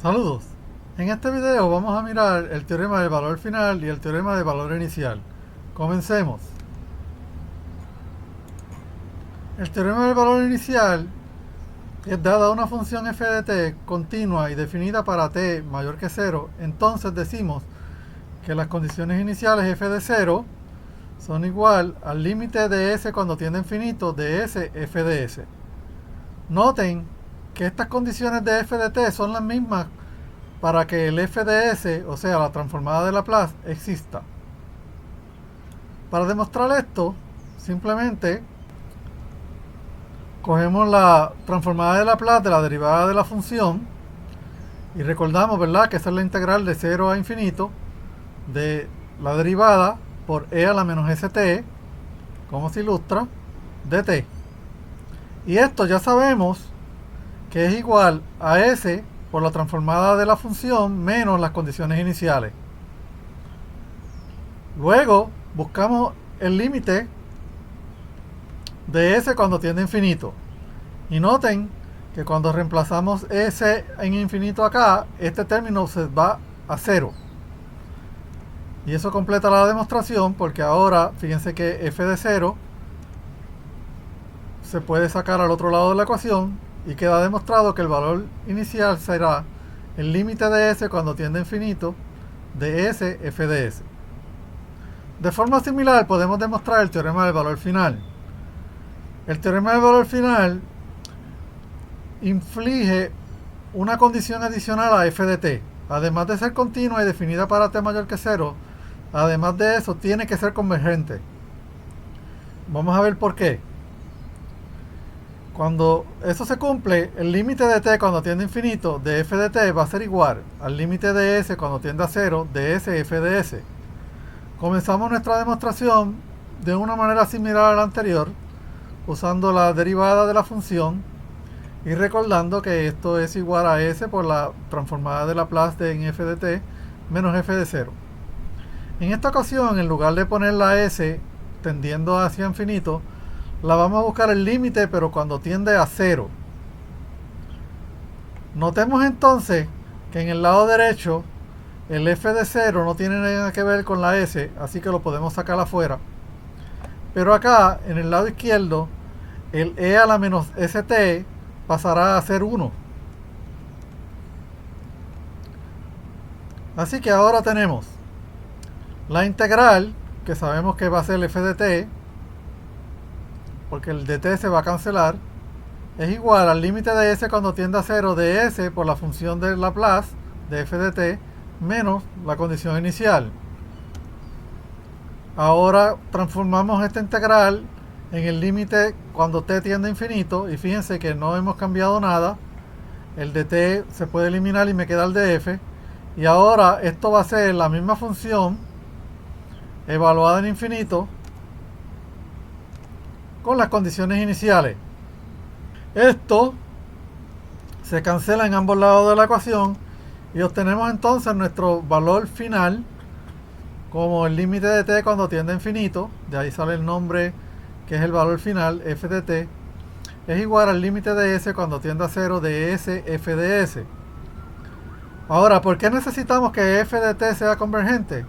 Saludos. En este video vamos a mirar el teorema del valor final y el teorema del valor inicial. Comencemos. El teorema del valor inicial es dada una función f de t continua y definida para t mayor que 0, entonces decimos que las condiciones iniciales f de 0 son igual al límite de s cuando tiende a infinito de s f de s. Noten que estas condiciones de f de t son las mismas para que el f de s, o sea, la transformada de Laplace, exista. Para demostrar esto, simplemente cogemos la transformada de Laplace de la derivada de la función y recordamos, ¿verdad?, que esa es la integral de 0 a infinito de la derivada por e a la menos st, como se ilustra, de t. Y esto ya sabemos que es igual a s por la transformada de la función menos las condiciones iniciales. Luego buscamos el límite de s cuando tiende a infinito. Y noten que cuando reemplazamos s en infinito acá, este término se va a 0. Y eso completa la demostración porque ahora, fíjense que f de 0 se puede sacar al otro lado de la ecuación y queda demostrado que el valor inicial será el límite de s cuando tiende a infinito de s f de s. De forma similar podemos demostrar el teorema del valor final. El teorema del valor final inflige una condición adicional a f de t. Además de ser continua y definida para t mayor que 0, además de eso tiene que ser convergente. Vamos a ver por qué. Cuando eso se cumple, el límite de t cuando tiende a infinito de f de t va a ser igual al límite de s cuando tiende a 0 de s f de s. Comenzamos nuestra demostración de una manera similar a la anterior, usando la derivada de la función y recordando que esto es igual a s por la transformada de Laplace en f de t menos f de 0. En esta ocasión, en lugar de poner la s tendiendo hacia infinito, la vamos a buscar el límite, pero cuando tiende a 0. Notemos entonces que en el lado derecho el f de 0 no tiene nada que ver con la s, así que lo podemos sacar afuera. Pero acá, en el lado izquierdo, el e a la menos st pasará a ser 1. Así que ahora tenemos la integral, que sabemos que va a ser f de t, porque el dt se va a cancelar, es igual al límite de s cuando tiende a 0 de s por la función de Laplace de f de t menos la condición inicial. Ahora transformamos esta integral en el límite cuando t tiende a infinito y fíjense que no hemos cambiado nada. El dt se puede eliminar y me queda el df. Y ahora esto va a ser la misma función evaluada en infinito con las condiciones iniciales. Esto se cancela en ambos lados de la ecuación y obtenemos entonces nuestro valor final como el límite de t cuando tiende a infinito, de ahí sale el nombre que es el valor final, f de t, es igual al límite de s cuando tiende a 0 de s f de s. Ahora, ¿por qué necesitamos que f de t sea convergente?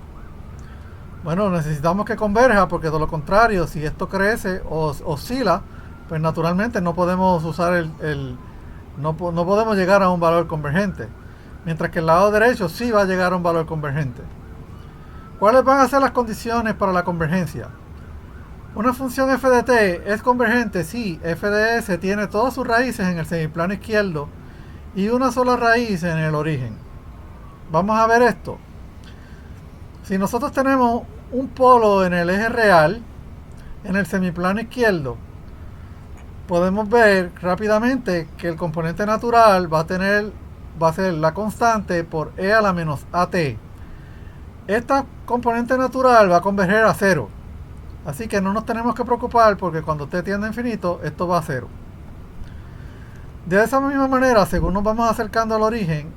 Bueno, necesitamos que converja porque de lo contrario, si esto crece o oscila, pues naturalmente no podemos usar no podemos llegar a un valor convergente. Mientras que el lado derecho sí va a llegar a un valor convergente. ¿Cuáles van a ser las condiciones para la convergencia? Una función f de t es convergente si f de s tiene todas sus raíces en el semiplano izquierdo y una sola raíz en el origen. Vamos a ver esto. Si nosotros tenemos un polo en el eje real, en el semiplano izquierdo, podemos ver rápidamente que el componente natural va a ser la constante por e a la menos at. Esta componente natural va a converger a 0. Así que no nos tenemos que preocupar porque cuando t tiende a infinito, esto va a 0. De esa misma manera, según nos vamos acercando al origen,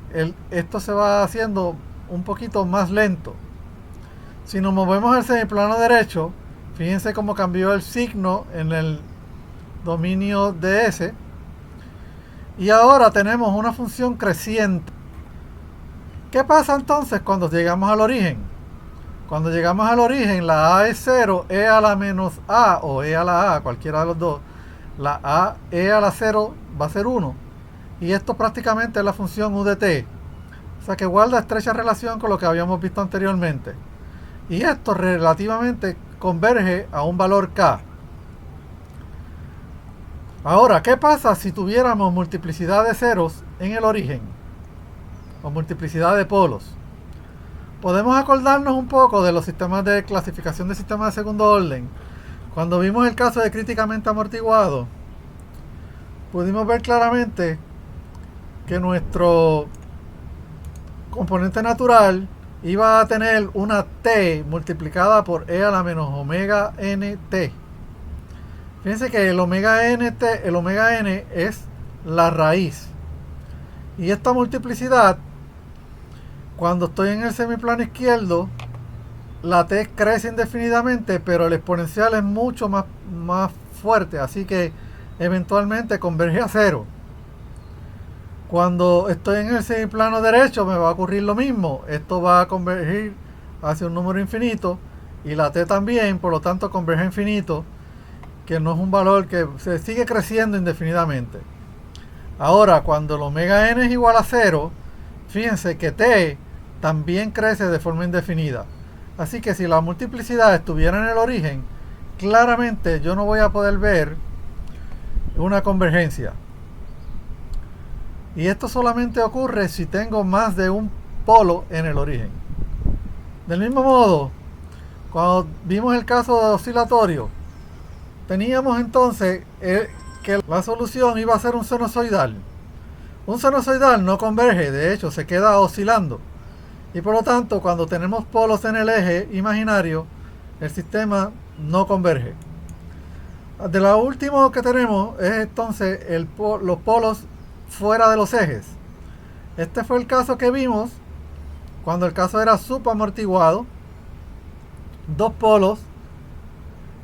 esto se va haciendo un poquito más lento. Si nos movemos al semiplano derecho, fíjense cómo cambió el signo en el dominio de S. Y ahora tenemos una función creciente. ¿Qué pasa entonces cuando llegamos al origen? Cuando llegamos al origen, la A es 0, E a la menos A o E a la A, cualquiera de los dos. La A, E a la 0 va a ser 1. Y esto prácticamente es la función U de t. O sea que guarda estrecha relación con lo que habíamos visto anteriormente. Y esto relativamente converge a un valor K. Ahora, ¿qué pasa si tuviéramos multiplicidad de ceros en el origen? O multiplicidad de polos. Podemos acordarnos un poco de los sistemas de clasificación de sistemas de segundo orden. Cuando vimos el caso de críticamente amortiguado, pudimos ver claramente que nuestro componente natural iba a tener una t multiplicada por e a la menos omega nt. Fíjense que el omega n es la raíz. Y esta multiplicidad, cuando estoy en el semiplano izquierdo, la t crece indefinidamente, pero el exponencial es mucho más fuerte, así que eventualmente converge a cero. Cuando estoy en el semiplano derecho me va a ocurrir lo mismo. Esto va a convergir hacia un número infinito y la t también, por lo tanto converge a infinito, que no es un valor que se sigue creciendo indefinidamente. Ahora, cuando el omega n es igual a 0, fíjense que t también crece de forma indefinida. Así que si la multiplicidad estuviera en el origen, claramente yo no voy a poder ver una convergencia. Y esto solamente ocurre si tengo más de un polo en el origen. Del mismo modo, cuando vimos el caso de oscilatorio, teníamos entonces que la solución iba a ser un sinusoidal. Un sinusoidal no converge, de hecho se queda oscilando. Y por lo tanto, cuando tenemos polos en el eje imaginario, el sistema no converge. De lo último que tenemos es entonces los polos fuera de los ejes. Este fue el caso que vimos cuando el caso era subamortiguado. Dos polos,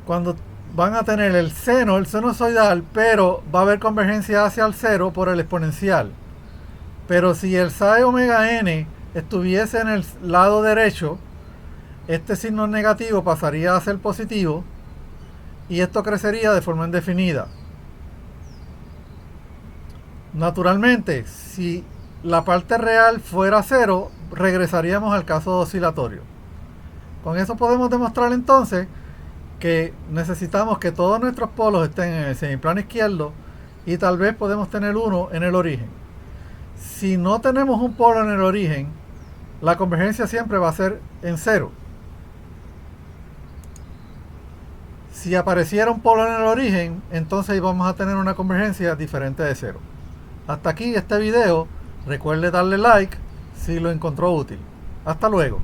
cuando van a tener el sinusoidal, pero va a haber convergencia hacia el cero por el exponencial. Pero si el psi omega n estuviese en el lado derecho, este signo negativo pasaría a ser positivo y esto crecería de forma indefinida. Naturalmente, si la parte real fuera cero, regresaríamos al caso oscilatorio. Con eso podemos demostrar entonces que necesitamos que todos nuestros polos estén en el semiplano izquierdo y tal vez podemos tener uno en el origen. Si no tenemos un polo en el origen, la convergencia siempre va a ser en cero. Si apareciera un polo en el origen, entonces vamos a tener una convergencia diferente de cero. Hasta aquí este video. Recuerde darle like si lo encontró útil. Hasta luego.